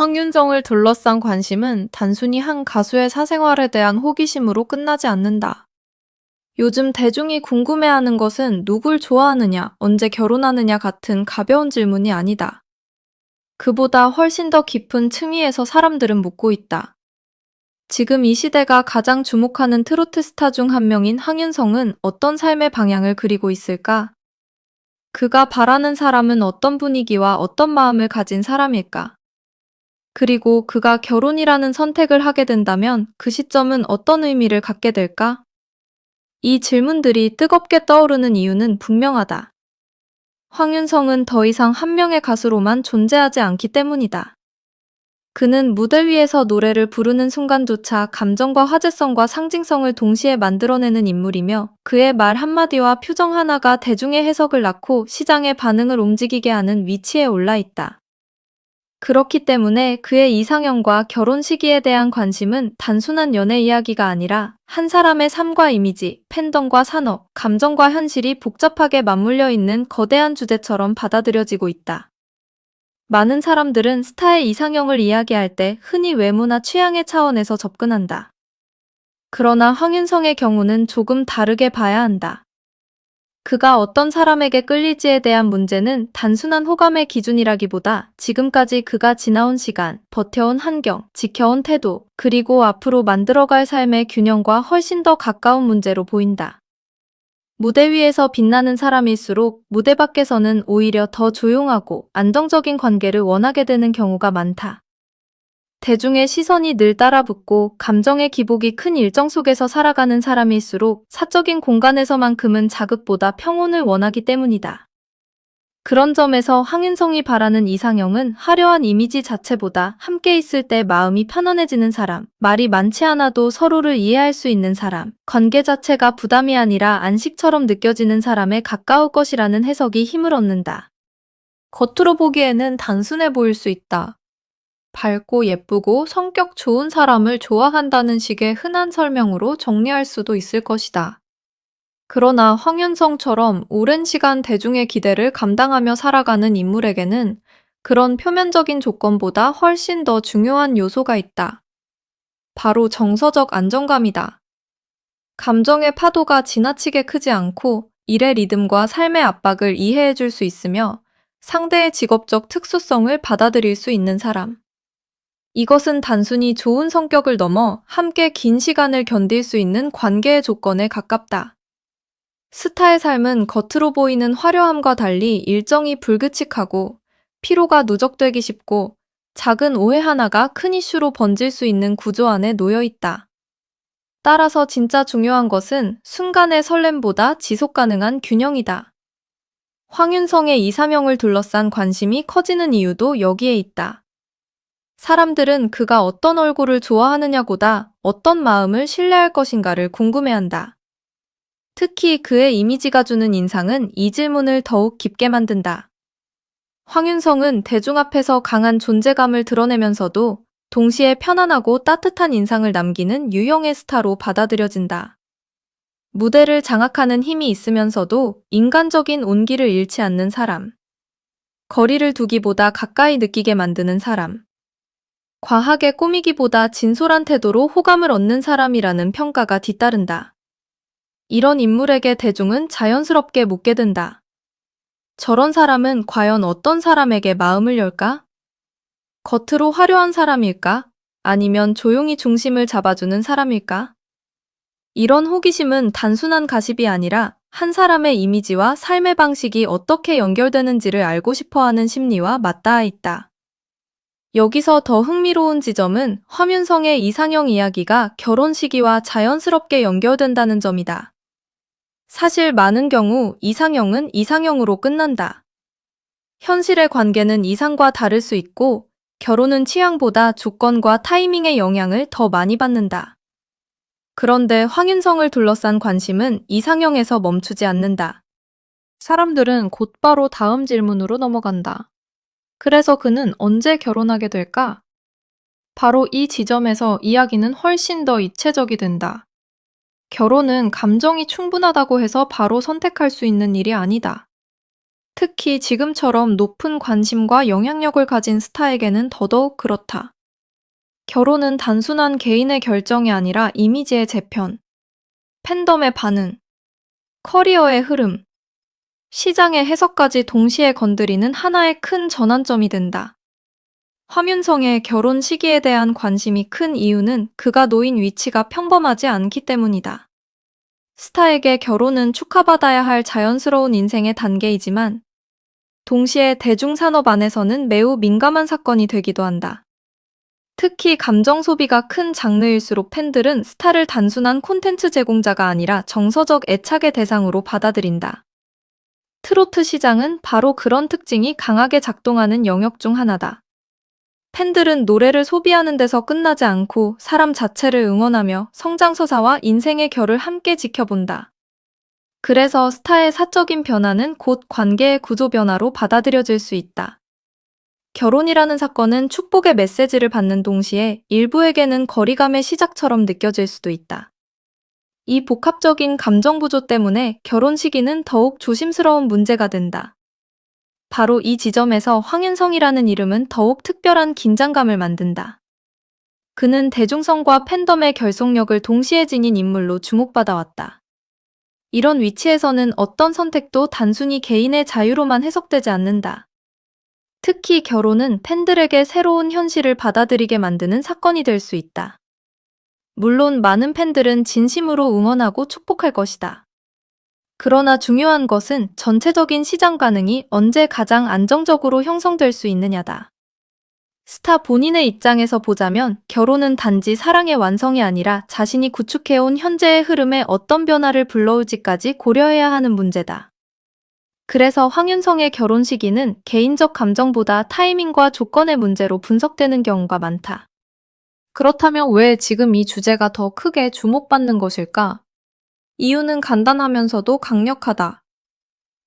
황윤정을 둘러싼 관심은 단순히 한 가수의 사생활에 대한 호기심으로 끝나지 않는다. 요즘 대중이 궁금해하는 것은 누굴 좋아하느냐, 언제 결혼하느냐 같은 가벼운 질문이 아니다. 그보다 훨씬 더 깊은 층위에서 사람들은 묻고 있다. 지금 이 시대가 가장 주목하는 트로트 스타 중 한 명인 황윤성은 어떤 삶의 방향을 그리고 있을까? 그가 바라는 사람은 어떤 분위기와 어떤 마음을 가진 사람일까? 그리고 그가 결혼이라는 선택을 하게 된다면 그 시점은 어떤 의미를 갖게 될까? 이 질문들이 뜨겁게 떠오르는 이유는 분명하다. 황윤성은 더 이상 한 명의 가수로만 존재하지 않기 때문이다. 그는 무대 위에서 노래를 부르는 순간조차 감정과 화제성과 상징성을 동시에 만들어내는 인물이며 그의 말 한마디와 표정 하나가 대중의 해석을 낳고 시장의 반응을 움직이게 하는 위치에 올라 있다. 그렇기 때문에 그의 이상형과 결혼 시기에 대한 관심은 단순한 연애 이야기가 아니라 한 사람의 삶과 이미지, 팬덤과 산업, 감정과 현실이 복잡하게 맞물려 있는 거대한 주제처럼 받아들여지고 있다. 많은 사람들은 스타의 이상형을 이야기할 때 흔히 외모나 취향의 차원에서 접근한다. 그러나 황윤성의 경우는 조금 다르게 봐야 한다. 그가 어떤 사람에게 끌릴지에 대한 문제는 단순한 호감의 기준이라기보다 지금까지 그가 지나온 시간, 버텨온 환경, 지켜온 태도, 그리고 앞으로 만들어갈 삶의 균형과 훨씬 더 가까운 문제로 보인다. 무대 위에서 빛나는 사람일수록 무대 밖에서는 오히려 더 조용하고 안정적인 관계를 원하게 되는 경우가 많다. 대중의 시선이 늘 따라붙고 감정의 기복이 큰 일정 속에서 살아가는 사람일수록 사적인 공간에서만큼은 자극보다 평온을 원하기 때문이다. 그런 점에서 황윤성이 바라는 이상형은 화려한 이미지 자체보다 함께 있을 때 마음이 편안해지는 사람, 말이 많지 않아도 서로를 이해할 수 있는 사람, 관계 자체가 부담이 아니라 안식처럼 느껴지는 사람에 가까울 것이라는 해석이 힘을 얻는다. 겉으로 보기에는 단순해 보일 수 있다. 밝고 예쁘고 성격 좋은 사람을 좋아한다는 식의 흔한 설명으로 정리할 수도 있을 것이다. 그러나 황윤성처럼 오랜 시간 대중의 기대를 감당하며 살아가는 인물에게는 그런 표면적인 조건보다 훨씬 더 중요한 요소가 있다. 바로 정서적 안정감이다. 감정의 파도가 지나치게 크지 않고 일의 리듬과 삶의 압박을 이해해 줄 수 있으며 상대의 직업적 특수성을 받아들일 수 있는 사람. 이것은 단순히 좋은 성격을 넘어 함께 긴 시간을 견딜 수 있는 관계의 조건에 가깝다. 스타의 삶은 겉으로 보이는 화려함과 달리 일정이 불규칙하고 피로가 누적되기 쉽고 작은 오해 하나가 큰 이슈로 번질 수 있는 구조 안에 놓여 있다. 따라서 진짜 중요한 것은 순간의 설렘보다 지속 가능한 균형이다. 황윤성의 이상형을 둘러싼 관심이 커지는 이유도 여기에 있다. 사람들은 그가 어떤 얼굴을 좋아하느냐보다 어떤 마음을 신뢰할 것인가를 궁금해한다. 특히 그의 이미지가 주는 인상은 이 질문을 더욱 깊게 만든다. 황윤성은 대중 앞에서 강한 존재감을 드러내면서도 동시에 편안하고 따뜻한 인상을 남기는 유형의 스타로 받아들여진다. 무대를 장악하는 힘이 있으면서도 인간적인 온기를 잃지 않는 사람. 거리를 두기보다 가까이 느끼게 만드는 사람. 과하게 꾸미기보다 진솔한 태도로 호감을 얻는 사람이라는 평가가 뒤따른다. 이런 인물에게 대중은 자연스럽게 묻게 된다. 저런 사람은 과연 어떤 사람에게 마음을 열까? 겉으로 화려한 사람일까? 아니면 조용히 중심을 잡아주는 사람일까? 이런 호기심은 단순한 가십이 아니라 한 사람의 이미지와 삶의 방식이 어떻게 연결되는지를 알고 싶어하는 심리와 맞닿아 있다. 여기서 더 흥미로운 지점은 황윤성의 이상형 이야기가 결혼 시기와 자연스럽게 연결된다는 점이다. 사실 많은 경우 이상형은 이상형으로 끝난다. 현실의 관계는 이상과 다를 수 있고 결혼은 취향보다 조건과 타이밍의 영향을 더 많이 받는다. 그런데 황윤성을 둘러싼 관심은 이상형에서 멈추지 않는다. 사람들은 곧바로 다음 질문으로 넘어간다. 그래서 그는 언제 결혼하게 될까? 바로 이 지점에서 이야기는 훨씬 더 입체적이 된다. 결혼은 감정이 충분하다고 해서 바로 선택할 수 있는 일이 아니다. 특히 지금처럼 높은 관심과 영향력을 가진 스타에게는 더더욱 그렇다. 결혼은 단순한 개인의 결정이 아니라 이미지의 재편, 팬덤의 반응, 커리어의 흐름, 시장의 해석까지 동시에 건드리는 하나의 큰 전환점이 된다. 황윤성의 결혼 시기에 대한 관심이 큰 이유는 그가 놓인 위치가 평범하지 않기 때문이다. 스타에게 결혼은 축하받아야 할 자연스러운 인생의 단계이지만 동시에 대중산업 안에서는 매우 민감한 사건이 되기도 한다. 특히 감정 소비가 큰 장르일수록 팬들은 스타를 단순한 콘텐츠 제공자가 아니라 정서적 애착의 대상으로 받아들인다. 트로트 시장은 바로 그런 특징이 강하게 작동하는 영역 중 하나다. 팬들은 노래를 소비하는 데서 끝나지 않고 사람 자체를 응원하며 성장서사와 인생의 결을 함께 지켜본다. 그래서 스타의 사적인 변화는 곧 관계의 구조 변화로 받아들여질 수 있다. 결혼이라는 사건은 축복의 메시지를 받는 동시에 일부에게는 거리감의 시작처럼 느껴질 수도 있다. 이 복합적인 감정 구조 때문에 결혼 시기는 더욱 조심스러운 문제가 된다. 바로 이 지점에서 황윤성이라는 이름은 더욱 특별한 긴장감을 만든다. 그는 대중성과 팬덤의 결속력을 동시에 지닌 인물로 주목받아 왔다. 이런 위치에서는 어떤 선택도 단순히 개인의 자유로만 해석되지 않는다. 특히 결혼은 팬들에게 새로운 현실을 받아들이게 만드는 사건이 될 수 있다. 물론 많은 팬들은 진심으로 응원하고 축복할 것이다. 그러나 중요한 것은 전체적인 시장 반응이 언제 가장 안정적으로 형성될 수 있느냐다. 스타 본인의 입장에서 보자면 결혼은 단지 사랑의 완성이 아니라 자신이 구축해온 현재의 흐름에 어떤 변화를 불러올지까지 고려해야 하는 문제다. 그래서 황윤성의 결혼 시기는 개인적 감정보다 타이밍과 조건의 문제로 분석되는 경우가 많다. 그렇다면 왜 지금 이 주제가 더 크게 주목받는 것일까? 이유는 간단하면서도 강력하다.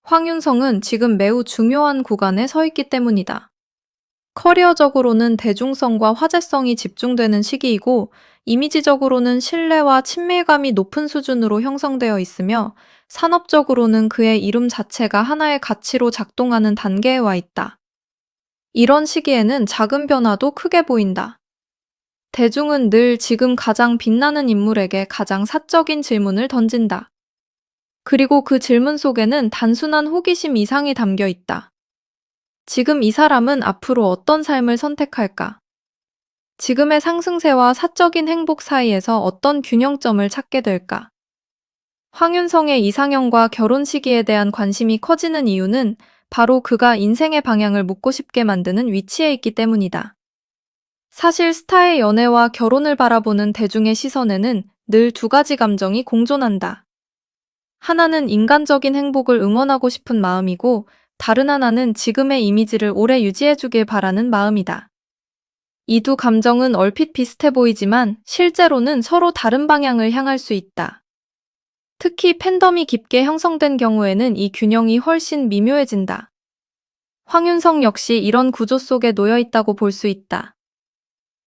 황윤성은 지금 매우 중요한 구간에 서 있기 때문이다. 커리어적으로는 대중성과 화제성이 집중되는 시기이고, 이미지적으로는 신뢰와 친밀감이 높은 수준으로 형성되어 있으며, 산업적으로는 그의 이름 자체가 하나의 가치로 작동하는 단계에 와 있다. 이런 시기에는 작은 변화도 크게 보인다. 대중은 늘 지금 가장 빛나는 인물에게 가장 사적인 질문을 던진다. 그리고 그 질문 속에는 단순한 호기심 이상이 담겨 있다. 지금 이 사람은 앞으로 어떤 삶을 선택할까? 지금의 상승세와 사적인 행복 사이에서 어떤 균형점을 찾게 될까? 황윤성의 이상형과 결혼 시기에 대한 관심이 커지는 이유는 바로 그가 인생의 방향을 묻고 싶게 만드는 위치에 있기 때문이다. 사실 스타의 연애와 결혼을 바라보는 대중의 시선에는 늘 두 가지 감정이 공존한다. 하나는 인간적인 행복을 응원하고 싶은 마음이고, 다른 하나는 지금의 이미지를 오래 유지해주길 바라는 마음이다. 이 두 감정은 얼핏 비슷해 보이지만 실제로는 서로 다른 방향을 향할 수 있다. 특히 팬덤이 깊게 형성된 경우에는 이 균형이 훨씬 미묘해진다. 황윤성 역시 이런 구조 속에 놓여 있다고 볼 수 있다.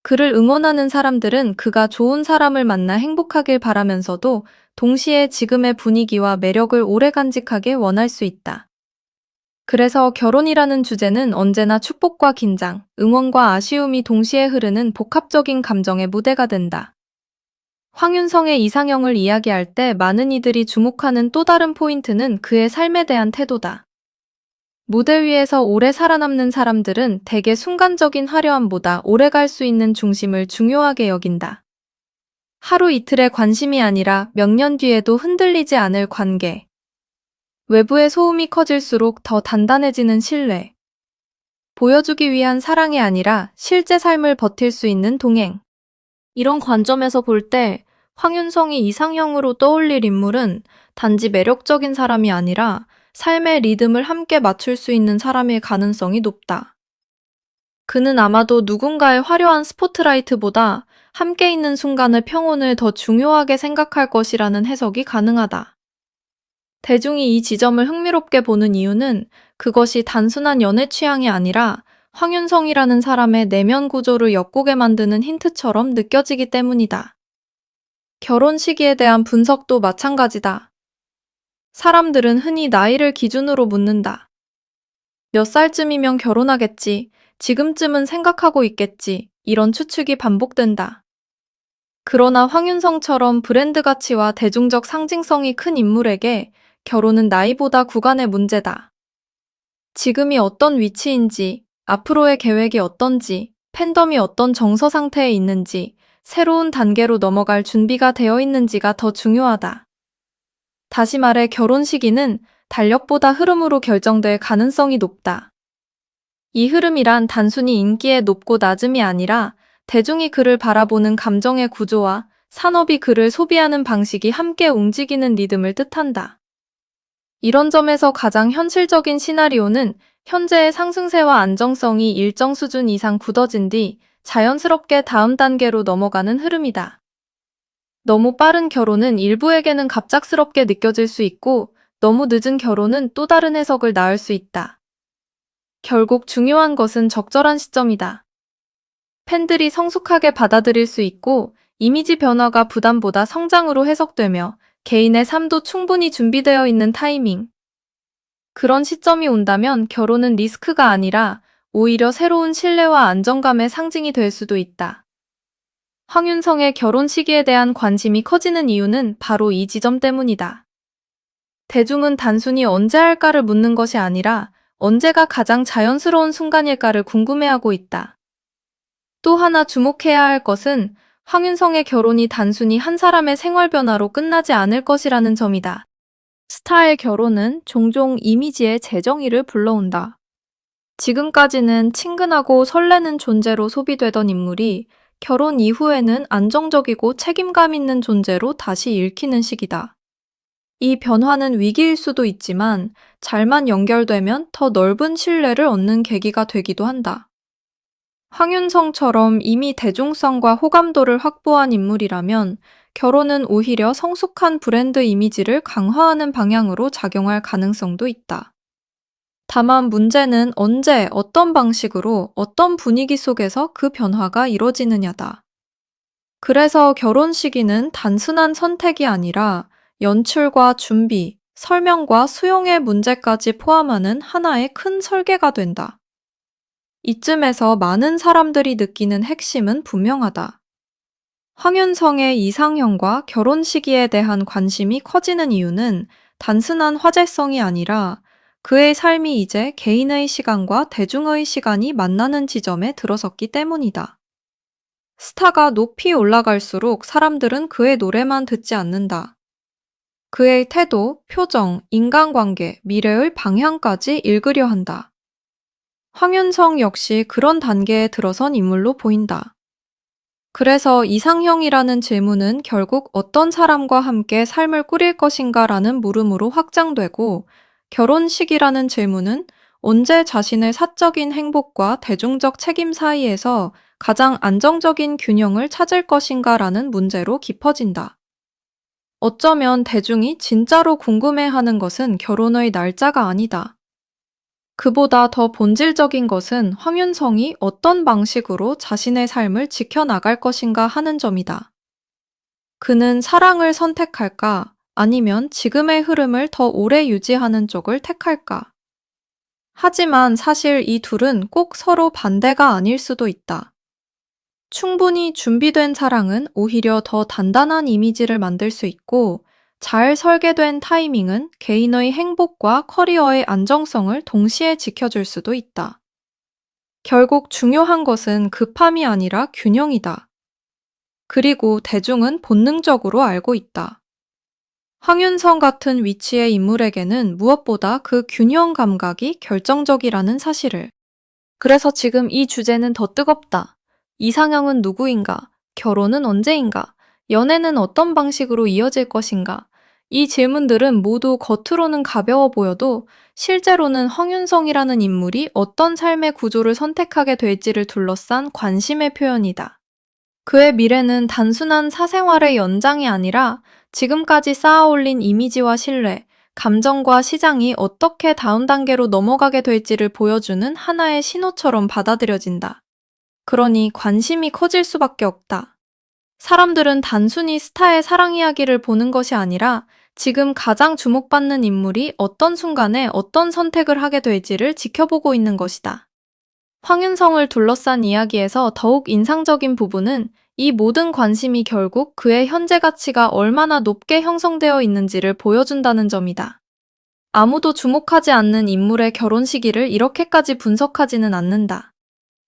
그를 응원하는 사람들은 그가 좋은 사람을 만나 행복하길 바라면서도 동시에 지금의 분위기와 매력을 오래 간직하길 원할 수 있다. 그래서 결혼이라는 주제는 언제나 축복과 긴장, 응원과 아쉬움이 동시에 흐르는 복합적인 감정의 무대가 된다. 황윤성의 이상형을 이야기할 때 많은 이들이 주목하는 또 다른 포인트는 그의 삶에 대한 태도다. 무대 위에서 오래 살아남는 사람들은 대개 순간적인 화려함보다 오래 갈 수 있는 중심을 중요하게 여긴다. 하루 이틀의 관심이 아니라 몇 년 뒤에도 흔들리지 않을 관계. 외부의 소음이 커질수록 더 단단해지는 신뢰. 보여주기 위한 사랑이 아니라 실제 삶을 버틸 수 있는 동행. 이런 관점에서 볼 때 황윤성이 이상형으로 떠올릴 인물은 단지 매력적인 사람이 아니라 삶의 리듬을 함께 맞출 수 있는 사람일 가능성이 높다. 그는 아마도 누군가의 화려한 스포트라이트보다 함께 있는 순간의 평온을 더 중요하게 생각할 것이라는 해석이 가능하다. 대중이 이 지점을 흥미롭게 보는 이유는 그것이 단순한 연애 취향이 아니라 황윤성이라는 사람의 내면 구조를 엿보게 만드는 힌트처럼 느껴지기 때문이다. 결혼 시기에 대한 분석도 마찬가지다. 사람들은 흔히 나이를 기준으로 묻는다. 몇 살쯤이면 결혼하겠지. 지금쯤은 생각하고 있겠지. 이런 추측이 반복된다. 그러나 황윤성처럼 브랜드 가치와 대중적 상징성이 큰 인물에게 결혼은 나이보다 구간의 문제다. 지금이 어떤 위치인지, 앞으로의 계획이 어떤지, 팬덤이 어떤 정서 상태에 있는지, 새로운 단계로 넘어갈 준비가 되어 있는지가 더 중요하다. 다시 말해 결혼 시기는 달력보다 흐름으로 결정될 가능성이 높다. 이 흐름이란 단순히 인기의 높고 낮음이 아니라 대중이 그를 바라보는 감정의 구조와 산업이 그를 소비하는 방식이 함께 움직이는 리듬을 뜻한다. 이런 점에서 가장 현실적인 시나리오는 현재의 상승세와 안정성이 일정 수준 이상 굳어진 뒤 자연스럽게 다음 단계로 넘어가는 흐름이다. 너무 빠른 결혼은 일부에게는 갑작스럽게 느껴질 수 있고, 너무 늦은 결혼은 또 다른 해석을 낳을 수 있다. 결국 중요한 것은 적절한 시점이다. 팬들이 성숙하게 받아들일 수 있고, 이미지 변화가 부담보다 성장으로 해석되며, 개인의 삶도 충분히 준비되어 있는 타이밍. 그런 시점이 온다면 결혼은 리스크가 아니라 오히려 새로운 신뢰와 안정감의 상징이 될 수도 있다. 황윤성의 결혼 시기에 대한 관심이 커지는 이유는 바로 이 지점 때문이다. 대중은 단순히 언제 할까를 묻는 것이 아니라 언제가 가장 자연스러운 순간일까를 궁금해하고 있다. 또 하나 주목해야 할 것은 황윤성의 결혼이 단순히 한 사람의 생활 변화로 끝나지 않을 것이라는 점이다. 스타의 결혼은 종종 이미지의 재정의를 불러온다. 지금까지는 친근하고 설레는 존재로 소비되던 인물이 결혼 이후에는 안정적이고 책임감 있는 존재로 다시 읽히는 시기다. 이 변화는 위기일 수도 있지만 잘만 연결되면 더 넓은 신뢰를 얻는 계기가 되기도 한다. 황윤성처럼 이미 대중성과 호감도를 확보한 인물이라면 결혼은 오히려 성숙한 브랜드 이미지를 강화하는 방향으로 작용할 가능성도 있다. 다만 문제는 언제, 어떤 방식으로, 어떤 분위기 속에서 그 변화가 이뤄지느냐다. 그래서 결혼 시기는 단순한 선택이 아니라 연출과 준비, 설명과 수용의 문제까지 포함하는 하나의 큰 설계가 된다. 이쯤에서 많은 사람들이 느끼는 핵심은 분명하다. 황윤성의 이상형과 결혼 시기에 대한 관심이 커지는 이유는 단순한 화제성이 아니라 그의 삶이 이제 개인의 시간과 대중의 시간이 만나는 지점에 들어섰기 때문이다. 스타가 높이 올라갈수록 사람들은 그의 노래만 듣지 않는다. 그의 태도, 표정, 인간관계, 미래의 방향까지 읽으려 한다. 황윤성 역시 그런 단계에 들어선 인물로 보인다. 그래서 이상형이라는 질문은 결국 어떤 사람과 함께 삶을 꾸릴 것인가라는 물음으로 확장되고, 결혼식이라는 질문은 언제 자신의 사적인 행복과 대중적 책임 사이에서 가장 안정적인 균형을 찾을 것인가라는 문제로 깊어진다. 어쩌면 대중이 진짜로 궁금해하는 것은 결혼의 날짜가 아니다. 그보다 더 본질적인 것은 황윤성이 어떤 방식으로 자신의 삶을 지켜나갈 것인가 하는 점이다. 그는 사랑을 선택할까? 아니면 지금의 흐름을 더 오래 유지하는 쪽을 택할까? 하지만 사실 이 둘은 꼭 서로 반대가 아닐 수도 있다. 충분히 준비된 사랑은 오히려 더 단단한 이미지를 만들 수 있고, 잘 설계된 타이밍은 개인의 행복과 커리어의 안정성을 동시에 지켜줄 수도 있다. 결국 중요한 것은 급함이 아니라 균형이다. 그리고 대중은 본능적으로 알고 있다. 황윤성 같은 위치의 인물에게는 무엇보다 그 균형 감각이 결정적이라는 사실을. 그래서 지금 이 주제는 더 뜨겁다. 이상형은 누구인가? 결혼은 언제인가? 연애는 어떤 방식으로 이어질 것인가? 이 질문들은 모두 겉으로는 가벼워 보여도 실제로는 황윤성이라는 인물이 어떤 삶의 구조를 선택하게 될지를 둘러싼 관심의 표현이다. 그의 미래는 단순한 사생활의 연장이 아니라 지금까지 쌓아올린 이미지와 신뢰, 감정과 시장이 어떻게 다음 단계로 넘어가게 될지를 보여주는 하나의 신호처럼 받아들여진다. 그러니 관심이 커질 수밖에 없다. 사람들은 단순히 스타의 사랑 이야기를 보는 것이 아니라 지금 가장 주목받는 인물이 어떤 순간에 어떤 선택을 하게 될지를 지켜보고 있는 것이다. 황윤성을 둘러싼 이야기에서 더욱 인상적인 부분은 이 모든 관심이 결국 그의 현재 가치가 얼마나 높게 형성되어 있는지를 보여준다는 점이다. 아무도 주목하지 않는 인물의 결혼 시기를 이렇게까지 분석하지는 않는다.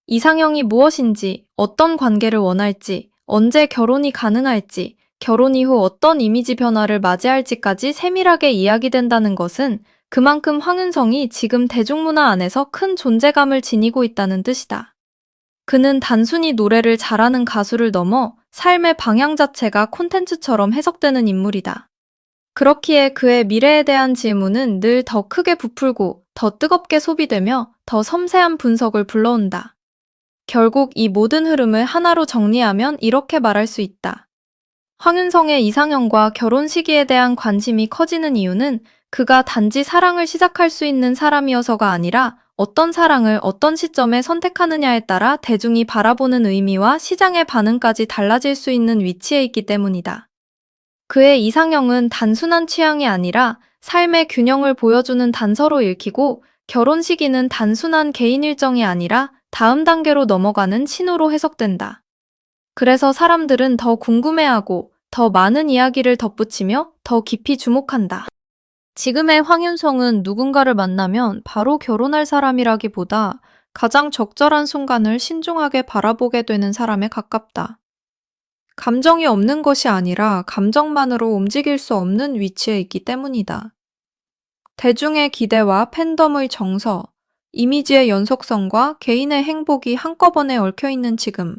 이상형이 무엇인지, 어떤 관계를 원할지, 언제 결혼이 가능할지, 결혼 이후 어떤 이미지 변화를 맞이할지까지 세밀하게 이야기된다는 것은 그만큼 황윤성이 지금 대중문화 안에서 큰 존재감을 지니고 있다는 뜻이다. 그는 단순히 노래를 잘하는 가수를 넘어 삶의 방향 자체가 콘텐츠처럼 해석되는 인물이다. 그렇기에 그의 미래에 대한 질문은 늘 더 크게 부풀고 더 뜨겁게 소비되며 더 섬세한 분석을 불러온다. 결국 이 모든 흐름을 하나로 정리하면 이렇게 말할 수 있다. 황윤성의 이상형과 결혼 시기에 대한 관심이 커지는 이유는 그가 단지 사랑을 시작할 수 있는 사람이어서가 아니라 어떤 사랑을 어떤 시점에 선택하느냐에 따라 대중이 바라보는 의미와 시장의 반응까지 달라질 수 있는 위치에 있기 때문이다. 그의 이상형은 단순한 취향이 아니라 삶의 균형을 보여주는 단서로 읽히고 결혼 시기는 단순한 개인 일정이 아니라 다음 단계로 넘어가는 신호로 해석된다. 그래서 사람들은 더 궁금해하고 더 많은 이야기를 덧붙이며 더 깊이 주목한다. 지금의 황윤성은 누군가를 만나면 바로 결혼할 사람이라기보다 가장 적절한 순간을 신중하게 바라보게 되는 사람에 가깝다. 감정이 없는 것이 아니라 감정만으로 움직일 수 없는 위치에 있기 때문이다. 대중의 기대와 팬덤의 정서, 이미지의 연속성과 개인의 행복이 한꺼번에 얽혀있는 지금,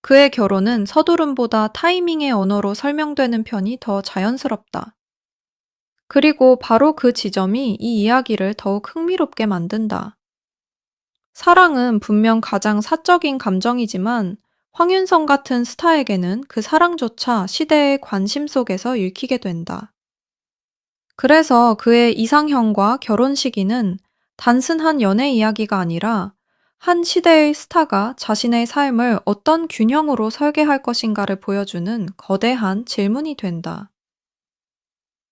그의 결혼은 서두름보다 타이밍의 언어로 설명되는 편이 더 자연스럽다. 그리고 바로 그 지점이 이 이야기를 더욱 흥미롭게 만든다. 사랑은 분명 가장 사적인 감정이지만 황윤성 같은 스타에게는 그 사랑조차 시대의 관심 속에서 읽히게 된다. 그래서 그의 이상형과 결혼 시기는 단순한 연애 이야기가 아니라 한 시대의 스타가 자신의 삶을 어떤 균형으로 설계할 것인가를 보여주는 거대한 질문이 된다.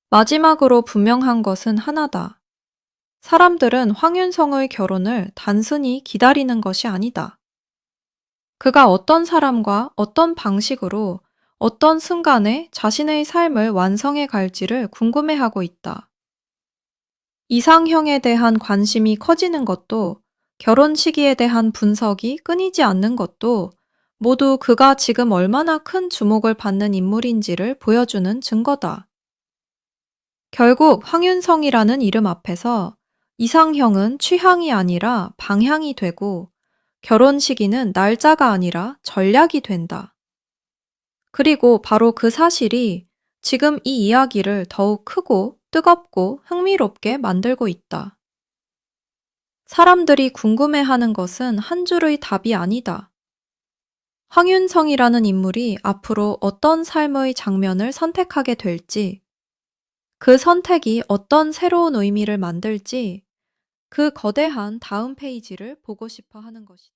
마지막으로 분명한 것은 하나다. 사람들은 황윤성의 결혼을 단순히 기다리는 것이 아니다. 그가 어떤 사람과 어떤 방식으로 어떤 순간에 자신의 삶을 완성해 갈지를 궁금해하고 있다. 이상형에 대한 관심이 커지는 것도 결혼 시기에 대한 분석이 끊이지 않는 것도 모두 그가 지금 얼마나 큰 주목을 받는 인물인지를 보여주는 증거다. 결국 황윤성이라는 이름 앞에서 이상형은 취향이 아니라 방향이 되고 결혼 시기는 날짜가 아니라 전략이 된다. 그리고 바로 그 사실이 지금 이 이야기를 더욱 크고 뜨겁고 흥미롭게 만들고 있다. 사람들이 궁금해하는 것은 한 줄의 답이 아니다. 황윤성이라는 인물이 앞으로 어떤 삶의 장면을 선택하게 될지, 그 선택이 어떤 새로운 의미를 만들지, 그 거대한 다음 페이지를 보고 싶어 하는 것이다.